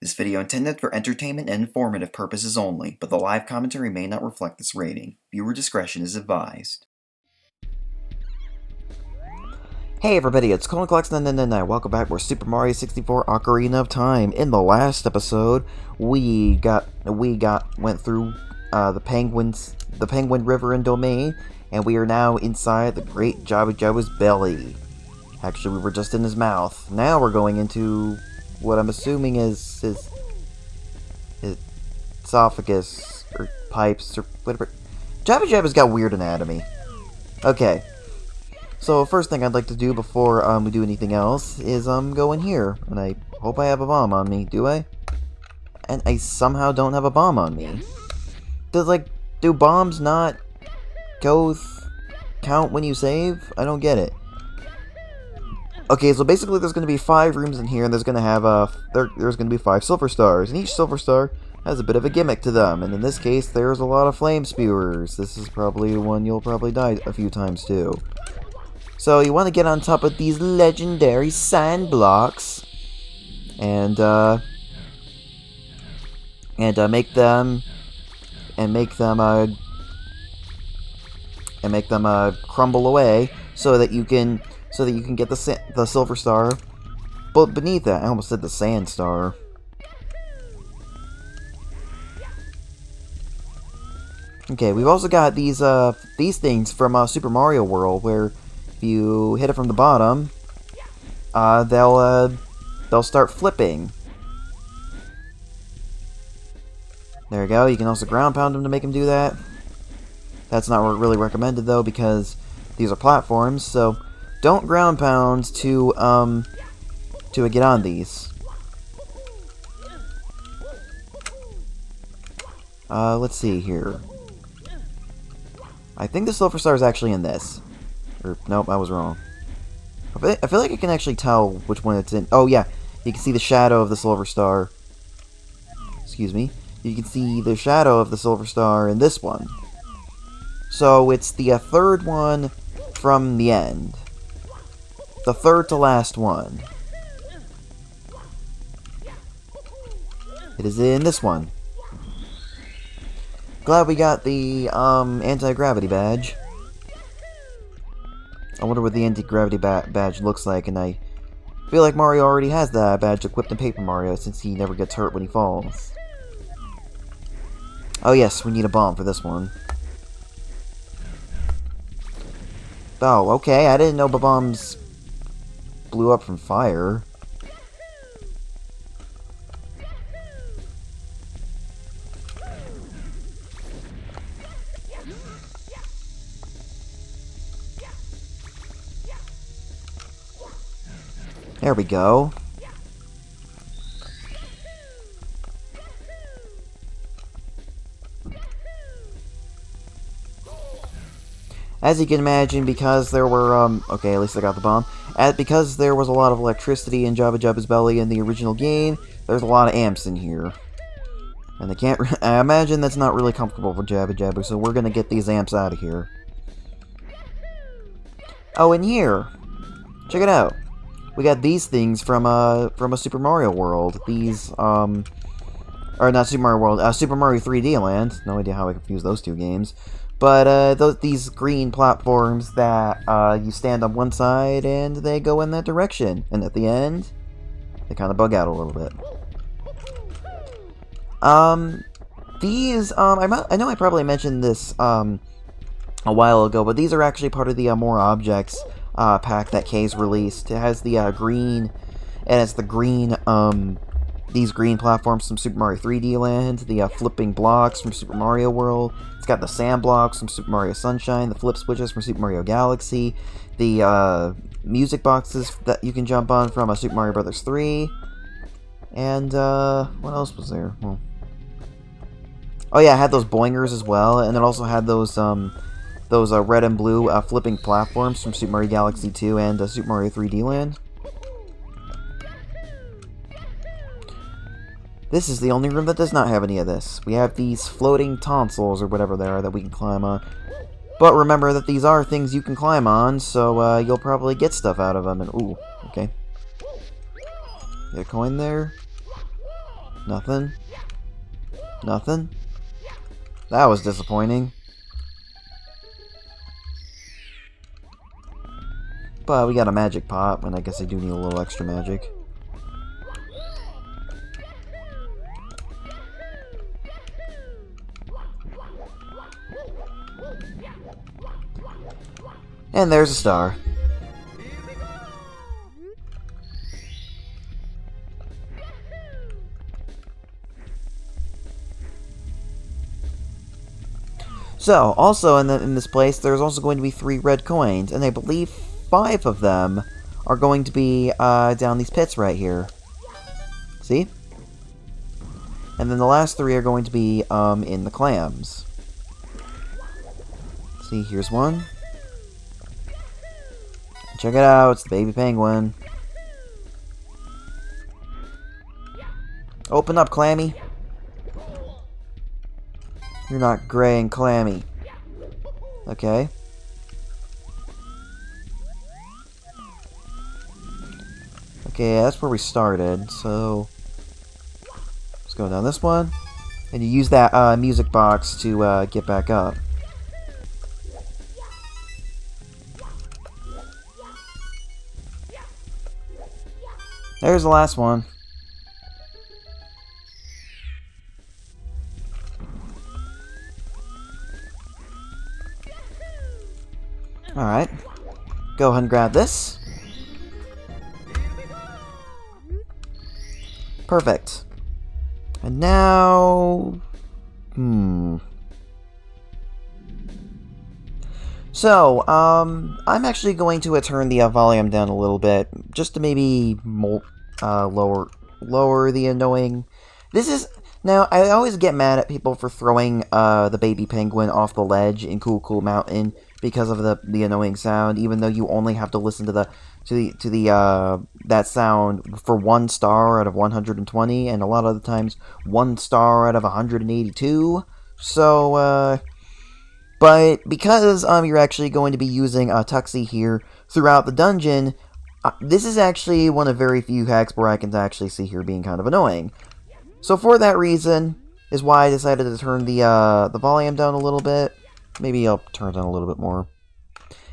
This video intended for entertainment and informative purposes only, but the live commentary may not reflect this rating. Viewer discretion is advised. Hey everybody, it's ColonClex999. Welcome back. We're Super Mario 64 Ocarina of Time. In the last episode, we went through the Penguin River and Domain, and we are now inside the Great Jabu Jabu's belly. Actually, we were just in his mouth. Now we're going into what I'm assuming is his esophagus, or pipes, or whatever. Jabu Jabu's got weird anatomy. Okay. So, first thing I'd like to do before we do anything else is go in here. And I hope I have a bomb on me. Do I? And I somehow don't have a bomb on me. Do bombs not count when you save? I don't get it. Okay, so basically there's going to be 5 rooms in here, and there's going to have there's going to be 5 silver stars, and each silver star has a bit of a gimmick to them. And in this case, there's a lot of flame spewers. This is probably one you'll probably die a few times too. So you want to get on top of these legendary sand blocks, and make them crumble away, so that you can get the silver star. But beneath that, I almost said the sand star. Okay, we've also got these things from Super Mario World, where if you hit it from the bottom, they'll start flipping. There you go. You can also ground pound them to make them do that. That's not really recommended though, because these are platforms. So don't ground pound to get on these. Let's see here. I think the silver star is actually in this. Or, nope, I was wrong. I feel like I can actually tell which one it's in. Oh, yeah. You can see the shadow of the silver star. Excuse me. You can see the shadow of the silver star in this one. So, it's the third one from the end. The third to last one. It is in this one. Glad we got the anti-gravity badge. I wonder what the anti-gravity badge looks like, and I feel like Mario already has that badge equipped in Paper Mario, since he never gets hurt when he falls. Oh yes, we need a bomb for this one. Oh, okay, I didn't know the bombs blew up from fire. There we go. As you can imagine, because there were, okay, at least I got the bomb. Because there was a lot of electricity in Jabu Jabu's belly in the original game, there's a lot of amps in here. And I imagine that's not really comfortable for Jabu Jabu, so we're gonna get these amps out of here. Oh, in here! Check it out! We got these things from a Super Mario World. These, or not Super Mario World, Super Mario 3D Land. No idea how I confused those two games. But, these green platforms that, you stand on one side and they go in that direction. And at the end, they kind of bug out a little bit. These, I know I probably mentioned this, a while ago, but these are actually part of the, More Objects pack that Kaze released. It has the green, and it's the green, these green platforms from Super Mario 3D Land, the flipping blocks from Super Mario World. It's got the sand blocks from Super Mario Sunshine, the flip switches from Super Mario Galaxy, the music boxes that you can jump on from Super Mario Bros. 3, and what else was there? Well, oh yeah, I had those boingers as well, and it also had those red and blue flipping platforms from Super Mario Galaxy 2 and Super Mario 3D Land. This is the only room that does not have any of this. We have these floating tonsils, or whatever they are, that we can climb on. But remember that these are things you can climb on, so you'll probably get stuff out of them. And ooh, okay. Get a coin there. Nothing. Nothing. That was disappointing. But we got a magic pot, and I guess I do need a little extra magic. And there's a star. So, also in this place, there's also going to be 3 red coins, and I believe 5 of them are going to be down these pits right here. See? And then the last 3 are going to be in the clams. See, here's one. Check it out, it's the baby penguin. Open up, Clammy. You're not gray and clammy. Okay. Okay, that's where we started, so... let's go down this one. And you use that music box to get back up. There's the last one. Alright. Go ahead and grab this. Perfect. And now... So, I'm actually going to turn the volume down a little bit, just to maybe lower the annoying... This is... Now, I always get mad at people for throwing the baby penguin off the ledge in Cool Mountain because of the annoying sound, even though you only have to listen to that sound for 1 star out of 120, and a lot of the times 1 star out of 182. So, but because you're actually going to be using Tuxie here throughout the dungeon, this is actually one of very few hacks where I can actually see here being kind of annoying. So for that reason is why I decided to turn the volume down a little bit. Maybe I'll turn it down a little bit more.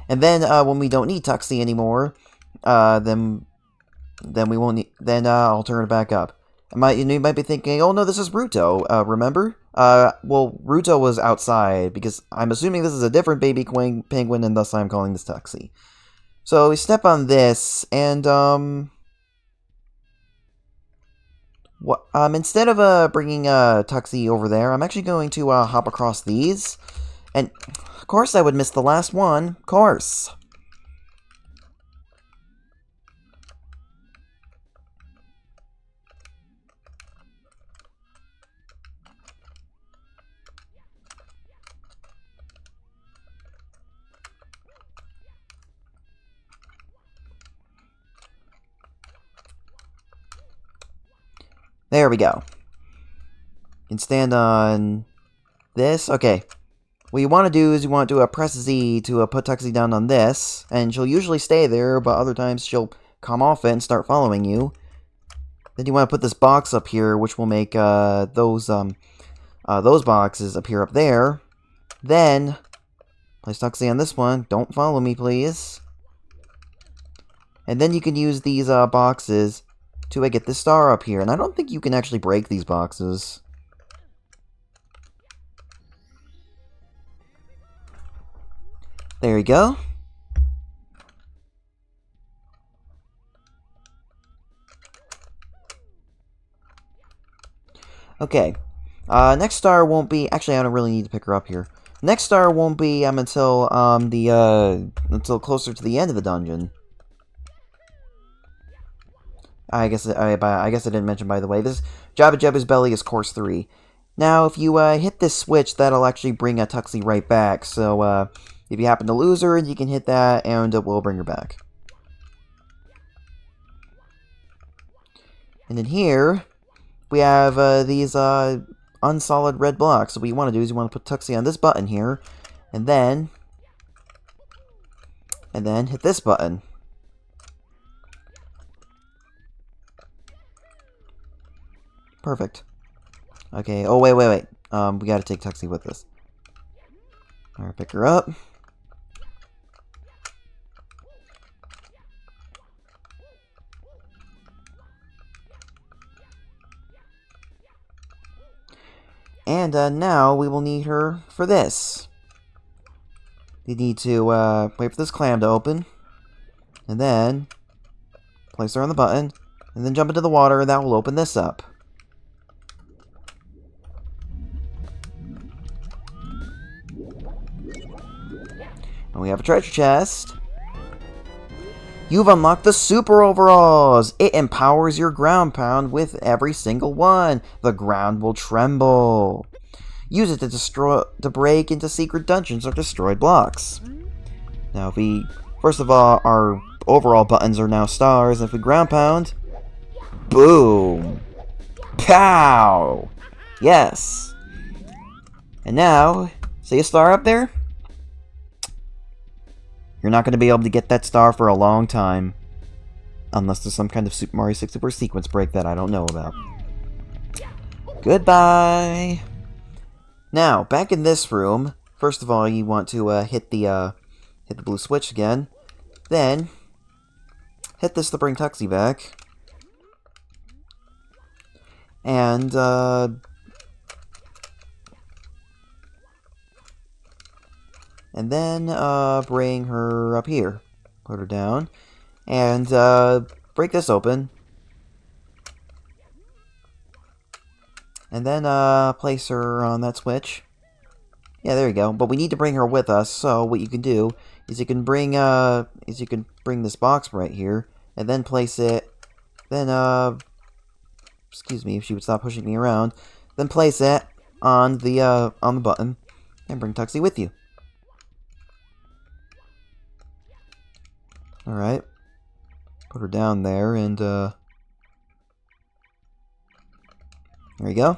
And then when we don't need Tuxie anymore, then we won't need. Then I'll turn it back up. You might be thinking, oh no, this is Ruto. Remember? Well, Ruto was outside because I'm assuming this is a different baby penguin, and thus I'm calling this Tuxie. So we step on this, and instead of bringing Tuxie over there, I'm actually going to hop across these. And, of course, I would miss the last one. Of course. There we go. You can stand on this. Okay. What you want to do is you want to press Z to put Tuxie down on this, and she'll usually stay there, but other times she'll come off it and start following you. Then you want to put this box up here, which will make those boxes appear up there. Then place Tuxie on this one. Don't follow me, please. And then you can use these boxes to get this star up here. And I don't think you can actually break these boxes. There you go. Okay. Next star won't be... Actually, I don't really need to pick her up here. Next star won't be until until closer to the end of the dungeon. I guess I didn't mention, by the way, this Jabba Jabba's Belly is course 3. Now, if you hit this switch, that'll actually bring a Tuxie right back. So, if you happen to lose her, you can hit that, and it will bring her back. And then here, we have these unsolid red blocks. So what you want to do is you want to put Tuxie on this button here, and then hit this button. Perfect. Okay, oh, wait. We gotta take Tuxie with us. Alright, pick her up. And now we will need her for this. You need to wait for this clam to open. And then place her on the button. And then jump into the water, and that will open this up. And we have a treasure chest. You've unlocked the Super Overalls! It empowers your ground pound with every single one. The ground will tremble. Use it to break into secret dungeons or destroyed blocks. Now, first of all, our overall buttons are now stars. If we ground pound, boom! Pow! Yes! And now, see a star up there? You're not going to be able to get that star for a long time. Unless there's some kind of Super Mario 64 sequence break that I don't know about. Goodbye! Now, back in this room, first of all, you want to hit the blue switch again. Then, hit this to bring Tuxie back. And, then, bring her up here. Put her down. And, break this open. And then, place her on that switch. Yeah, there you go. But we need to bring her with us, so what you can do is you can bring this box right here, and then place it, then, excuse me, if she would stop pushing me around, then place it on the button, and bring Tuxie with you. Alright. Put her down there, and, there you go.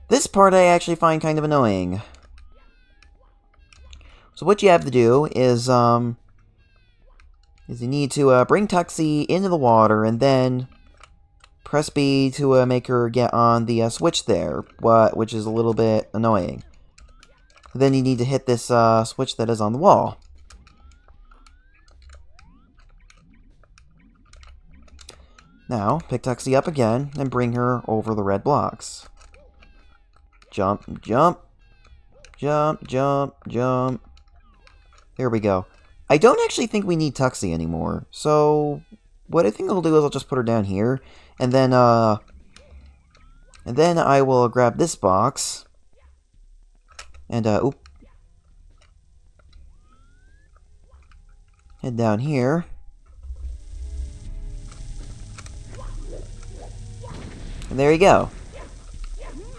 This part I actually find kind of annoying. So what you have to do is you need to bring Tuxie into the water and then press B to make her get on the switch there, which is a little bit annoying. Then you need to hit this switch that is on the wall. Now, pick Tuxie up again and bring her over the red blocks. Jump, jump, jump, jump, jump. There we go. I don't actually think we need Tuxie anymore, so what I think I'll do is I'll just put her down here, and then I will grab this box, and head down here. And there you go.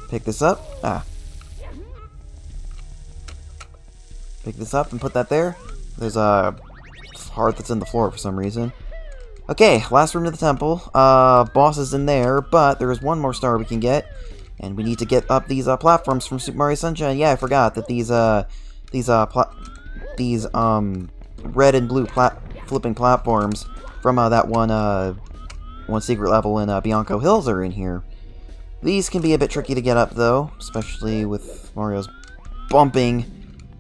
Pick this up. Pick this up and put that there. There's a heart that's in the floor for some reason. Okay, last room to the temple. Boss is in there, but there is one more star we can get. And we need to get up these platforms from Super Mario Sunshine. Yeah, I forgot that these red and blue flipping platforms from that one secret level in Bianco Hills are in here. These can be a bit tricky to get up, though, especially with Mario's bumping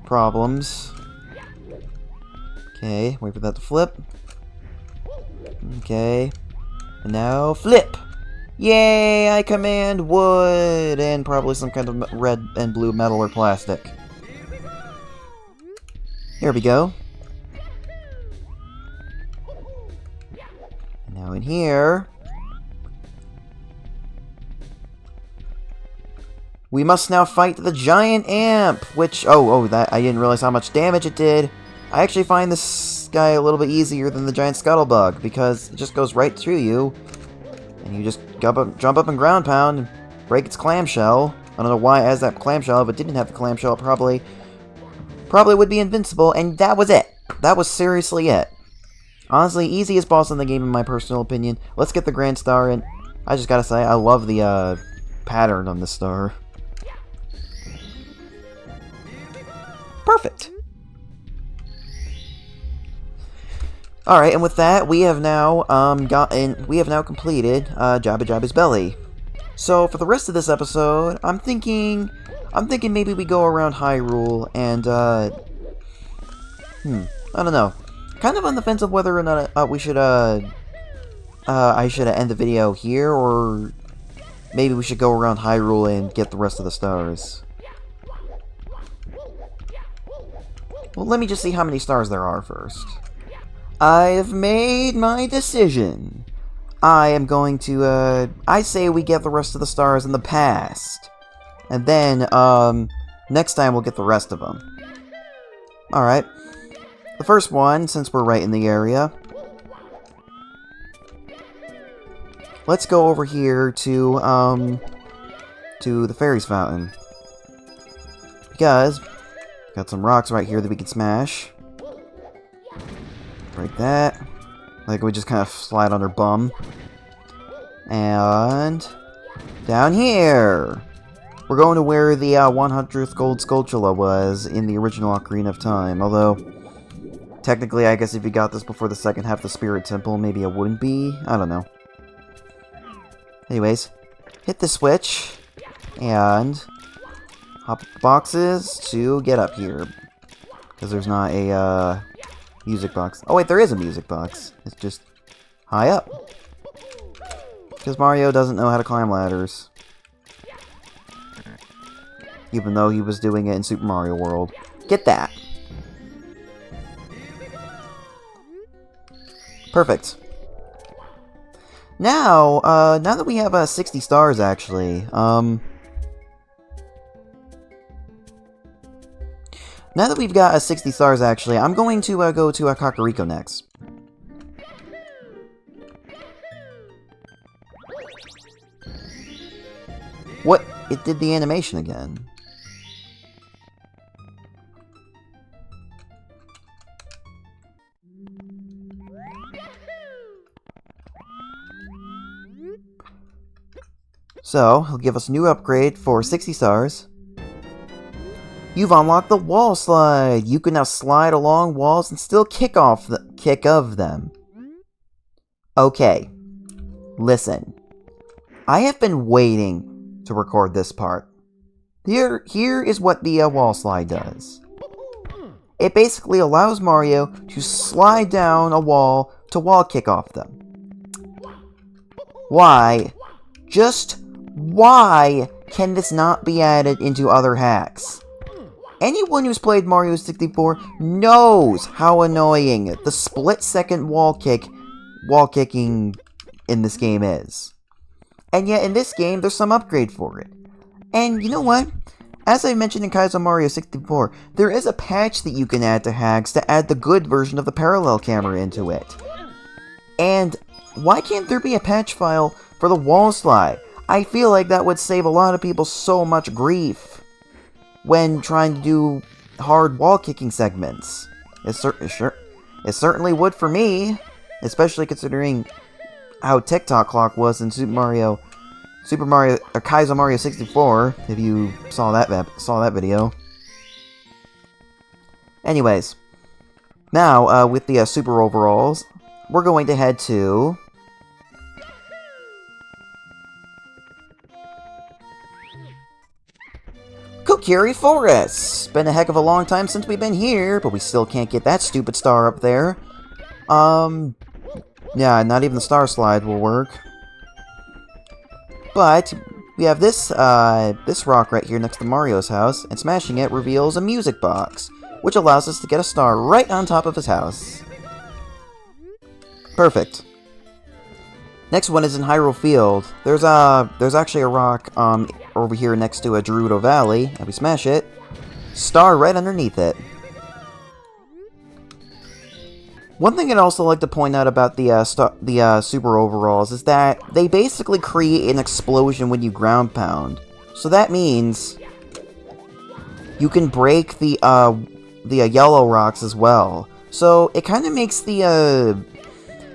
problems. Okay, wait for that to flip. Okay, and now flip! Yay, I command wood! And probably some kind of red and blue metal or plastic. There we go. And now in here, we must now fight the giant amp, which, that I didn't realize how much damage it did. I actually find this guy a little bit easier than the giant scuttlebug, because it just goes right through you, and you just jump up and ground pound, and break its clamshell. I don't know why it has that clamshell. If it didn't have the clamshell, it probably would be invincible, and that was it. That was seriously it. Honestly, easiest boss in the game in my personal opinion. Let's get the Grand Star, and I just gotta say, I love the pattern on the star. Perfect. Alright, and with that, we have now completed Jabba Jabba's belly. So for the rest of this episode, I'm thinking maybe we go around Hyrule and I don't know. Kind of on the fence of whether or not I should end the video here, or maybe we should go around Hyrule and get the rest of the stars. Well, let me just see how many stars there are first. I've made my decision. I am going to, I say we get the rest of the stars in the past. And then, next time we'll get the rest of them. Alright. The first one, since we're right in the area. Let's go over here to the Fairy's Fountain. Because, got some rocks right here that we can smash. Break that. Like we just kind of slide on her bum. And down here, we're going to where the 100th gold Skulltula was in the original Ocarina of Time. Although, technically, I guess if you got this before the second half of the Spirit Temple, maybe it wouldn't be. I don't know. Anyways, hit the switch and hop the boxes to get up here. Because there's not a music box. Oh wait, there is a music box. It's just high up. Because Mario doesn't know how to climb ladders. Even though he was doing it in Super Mario World. Get that. Perfect. Now, now that we have 60 stars, actually, now that we've got 60 stars, actually, I'm going to go to Kakariko next. What? It did the animation again. So, he'll give us a new upgrade for 60 stars. You've unlocked the wall slide! You can now slide along walls and still kick of them. Okay. Listen. I have been waiting to record this part. Here is what the wall slide does. It basically allows Mario to slide down a wall to wall kick off them. Why? Just why can this not be added into other hacks? Anyone who's played Mario 64 knows how annoying the split-second wall kicking in this game is. And yet in this game, there's some upgrade for it. And you know what? As I mentioned in Kaze Mario 64, there is a patch that you can add to hacks to add the good version of the parallel camera into it. And why can't there be a patch file for the wall slide? I feel like that would save a lot of people so much grief when trying to do hard wall kicking segments. It certainly would for me, especially considering how TikTok clock was in Kaze Mario 64. If you saw that video. Anyways, now with the super overalls, we're going to head to Kokiri Forest! Been a heck of a long time since we've been here, but we still can't get that stupid star up there. Yeah, not even the star slide will work. But we have this rock right here next to Mario's house, and smashing it reveals a music box, which allows us to get a star right on top of his house. Perfect. Next one is in Hyrule Field. There's actually a rock over here next to a Gerudo Valley, and we smash it. Star right underneath it. One thing I'd also like to point out about the super overalls is that they basically create an explosion when you ground pound. So that means you can break the yellow rocks as well. So it kind of makes the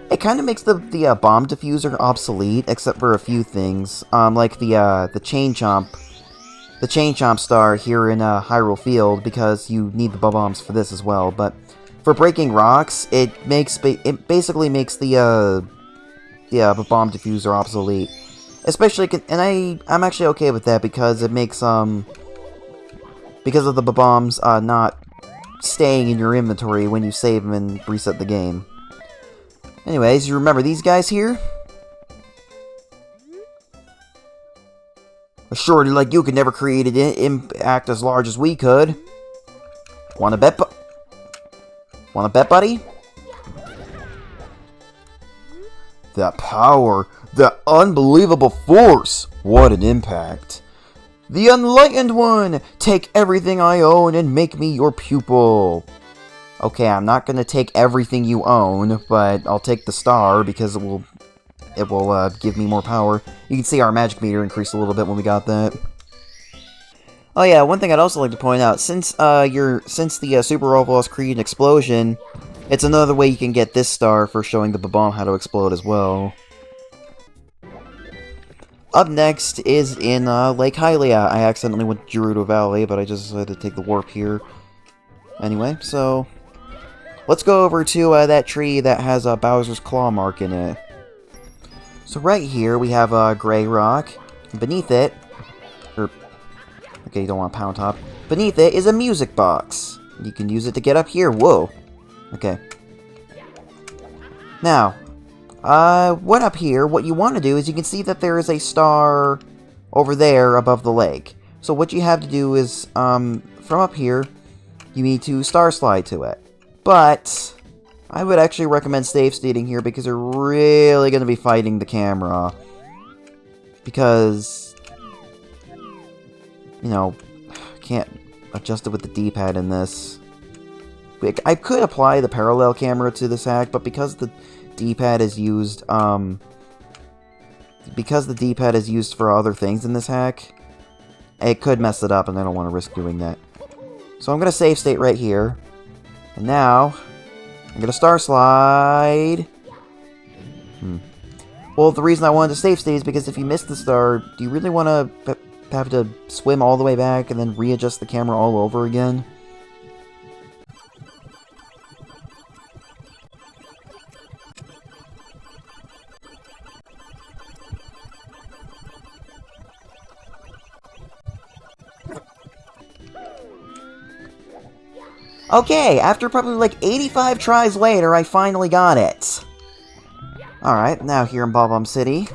bomb diffuser obsolete, except for a few things, like the chain chomp star here in Hyrule Field, because you need the bombs for this as well. But for breaking rocks, it basically makes the bomb diffuser obsolete. Especially, and I'm actually okay with that because it makes because of the bombs not staying in your inventory when you save them and reset the game. Anyways, you remember these guys here? A shorty like you could never create an impact as large as we could. Wanna bet, buddy? That power, that unbelievable force, what an impact. The Enlightened One, take everything I own and make me your pupil. Okay, I'm not gonna take everything you own, but I'll take the star because it will give me more power. You can see our magic meter increased a little bit when we got that. Oh yeah, one thing I'd also like to point out, since the Super Overlost created an explosion, it's another way you can get this star for showing the bomb how to explode as well. Up next is in Lake Hylia. I accidentally went to Gerudo Valley, but I just decided to take the warp here. Anyway, so let's go over to that tree that has a Bowser's Claw mark in it. So right here we have a gray rock. Beneath it, okay, you don't want a pound top. Beneath it is a music box. You can use it to get up here. Whoa. Okay. Now, what up here, what you want to do is you can see that there is a star over there above the lake. So what you have to do is, from up here, you need to star slide to it. But I would actually recommend safe stating here because you're really going to be fighting the camera. Because, you know, can't adjust it with the D-pad in this. I could apply the parallel camera to this hack, but because the D-pad is used, for other things in this hack, it could mess it up, and I don't want to risk doing that. So I'm going to save state right here. And now, I'm going to star slide. Well, the reason I wanted to save state is because if you miss the star, do you really want to have to swim all the way back and then readjust the camera all over again? Okay, after probably like 85 tries later, I finally got it. Alright, now here in Bob-omb City,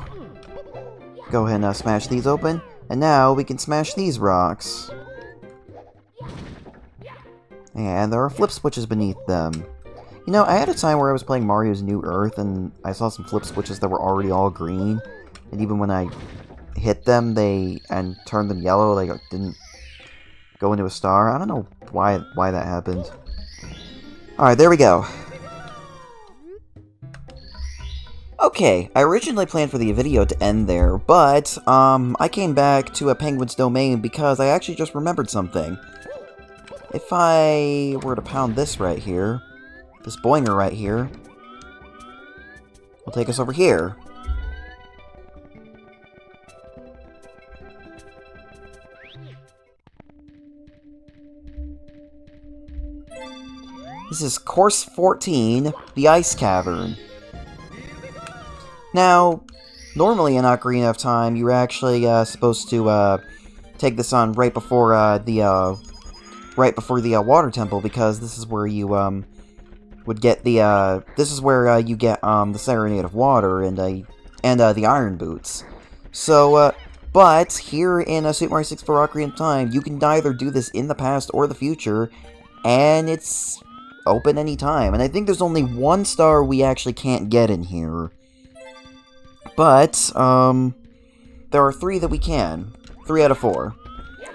go ahead and smash these open, and now we can smash these rocks. And there are flip switches beneath them. You know, I had a time where I was playing Mario's New Earth, and I saw some flip switches that were already all green, and even when I hit them, and turned them yellow, they didn't go into a star. I don't know why that happened. Alright, there we go. Okay, I originally planned for the video to end there, but, I came back to a Penguin's Domain because I actually just remembered something. If I were to pound this right here, this boinger right here, will take us over here. This is Course 14, the Ice Cavern. Now, normally in Ocarina of Time, you're actually supposed to take this on right before the Water Temple, because this is where you would get the the Serenade of Water and the Iron Boots. So, but here in Super Mario 64 Ocarina of Time, you can either do this in the past or the future, and it's open anytime. And I think there's only one star we actually can't get in here. But, there are 3 that we can. 3 out of 4.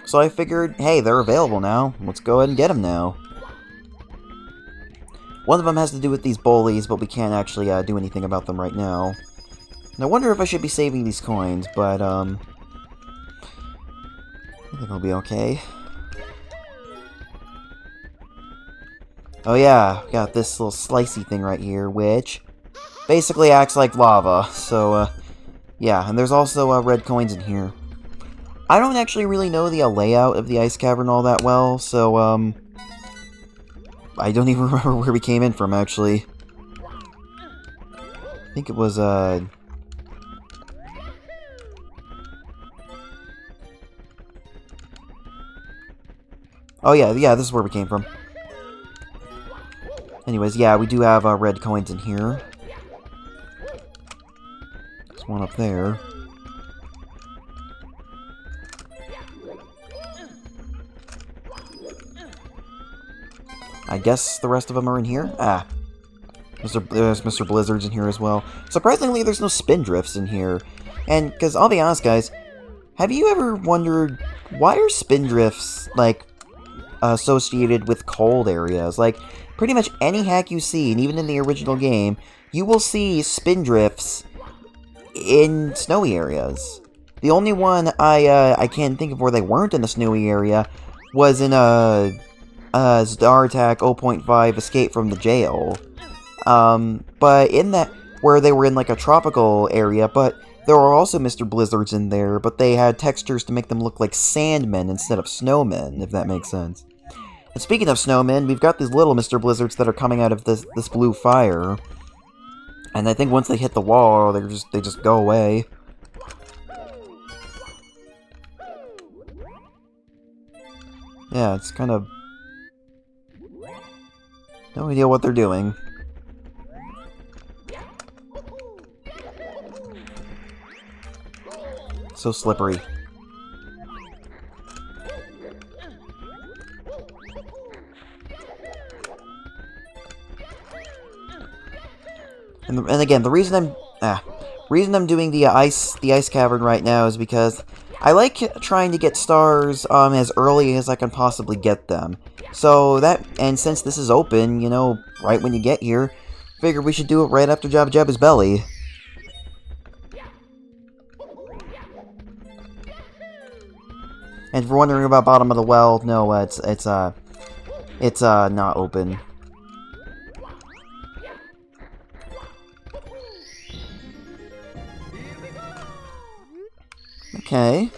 So I figured, hey, they're available now. Let's go ahead and get them now. One of them has to do with these bullies, but we can't actually do anything about them right now. And I wonder if I should be saving these coins, but, I think I'll be okay. Oh yeah, got this little slicey thing right here, which basically acts like lava. So, yeah, and there's also red coins in here. I don't actually really know the layout of the ice cavern all that well, so, I don't even remember where we came in from, actually. I think it was, Oh, yeah, this is where we came from. Anyways, yeah, we do have red coins in here. There's one up there. I guess the rest of them are in here? Ah. There's Mr. Blizzard's in here as well. Surprisingly, there's no Spindrifts in here. And, because I'll be honest, guys, have you ever wondered, why are Spindrifts, like, associated with cold areas? Like, pretty much any hack you see, and even in the original game, you will see Spindrifts in snowy areas. The only one I can't think of where they weren't in the snowy area was in Star Attack 0.5 Escape from the Jail. But in that, where they were in like a tropical area, but there were also Mr. Blizzards in there, but they had textures to make them look like sandmen instead of snowmen, if that makes sense. And speaking of snowmen, we've got these little Mr. Blizzards that are coming out of this blue fire. And I think once they hit the wall, they just go away. Yeah, it's kind of... no idea what they're doing. So slippery. And again, the reason I'm doing the ice cavern right now is because I like trying to get stars as early as I can possibly get them. So and since this is open, you know, right when you get here, figured we should do it right after Jabba Jabba's belly. And if you're wondering about bottom of the well, no, it's not open. Okay.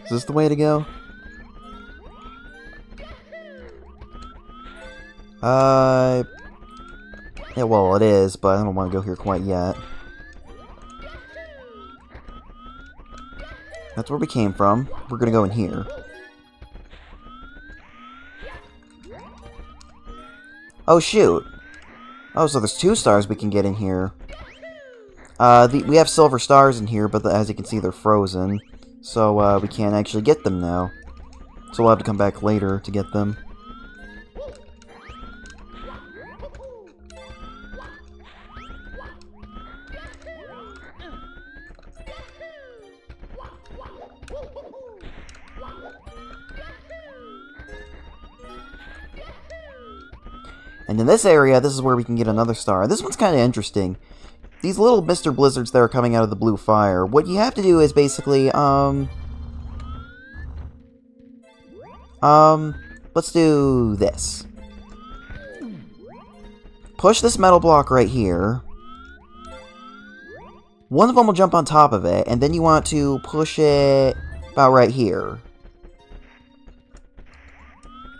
Is this the way to go? Yeah, well, it is, but I don't want to go here quite yet. That's where we came from. We're gonna go in here. Oh, shoot. Oh, so there's 2 stars we can get in here. We have silver stars in here, but as you can see, they're frozen. So, we can't actually get them now. So we'll have to come back later to get them. And in this area, this is where we can get another star. This one's kind of interesting. These little Mr. Blizzards that are coming out of the blue fire, what you have to do is basically, let's do this. Push this metal block right here. One of them will jump on top of it, and then you want to push it about right here.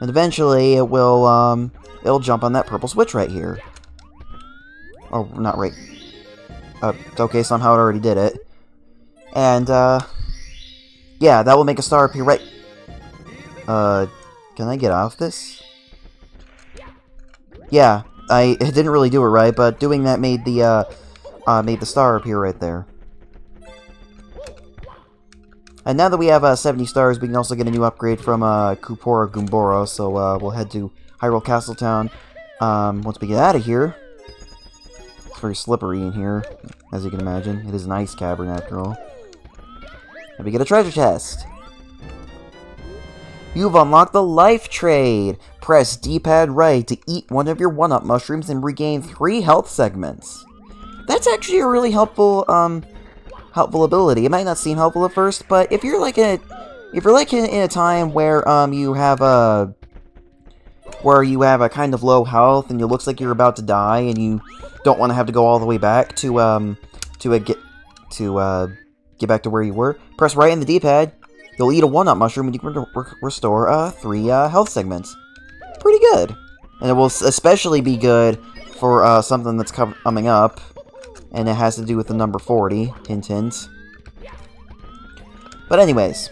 And eventually it will, it'll jump on that purple switch right here. Oh, not right. Okay, somehow it already did it. And, yeah, that will make a star appear right... can I get off this? Yeah, it didn't really do it right, but doing that made the star appear right there. And now that we have 70 stars, we can also get a new upgrade from Kupora Goomboro, so we'll head to Hyrule Castletown once we get out of here. It's very slippery in here, as you can imagine. It is an ice cavern, after all. And we get a treasure chest. You've unlocked the Life Trade. Press D-pad right to eat one of your 1-up mushrooms and regain 3 health segments. That's actually a really helpful ability. It might not seem helpful at first, but if you're like in a time where you have where you have a kind of low health and it looks like you're about to die and you don't want to have to go all the way back to get back to where you were. Press right in the D-pad. You'll eat a walnut mushroom and you can restore 3 health segments. Pretty good. And it will especially be good for something that's coming up, and it has to do with the number 40. Hint, hint. But anyways,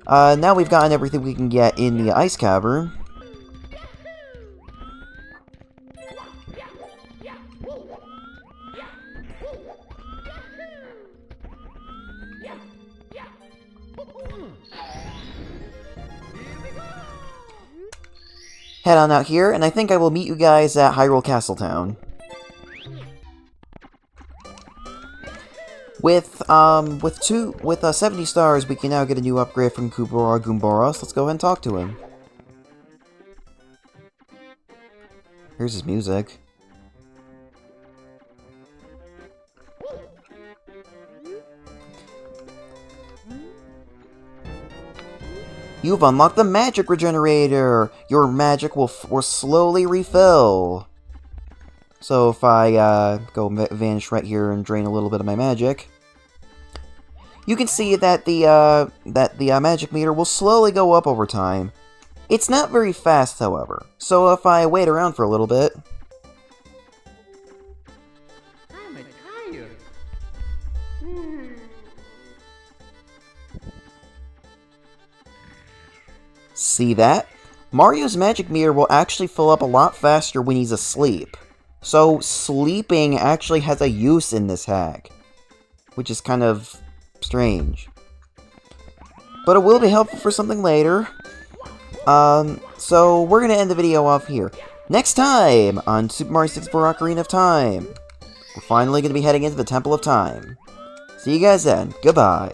now we've gotten everything we can get in the ice cavern. Head on out here, and I think I will meet you guys at Hyrule Castletown. With 70 stars, we can now get a new upgrade from Kubora Goomboros. Let's go ahead and talk to him. Here's his music. You've unlocked the magic regenerator! Your magic will slowly refill. So if I go vanish right here and drain a little bit of my magic, you can see that the magic meter will slowly go up over time. It's not very fast, however. So if I wait around for a little bit, see that? Mario's magic meter will actually fill up a lot faster when he's asleep. So sleeping actually has a use in this hack, which is kind of strange. But it will be helpful for something later. So we're going to end the video off here. Next time on Super Mario 64 Ocarina of Time, we're finally going to be heading into the Temple of Time. See you guys then. Goodbye.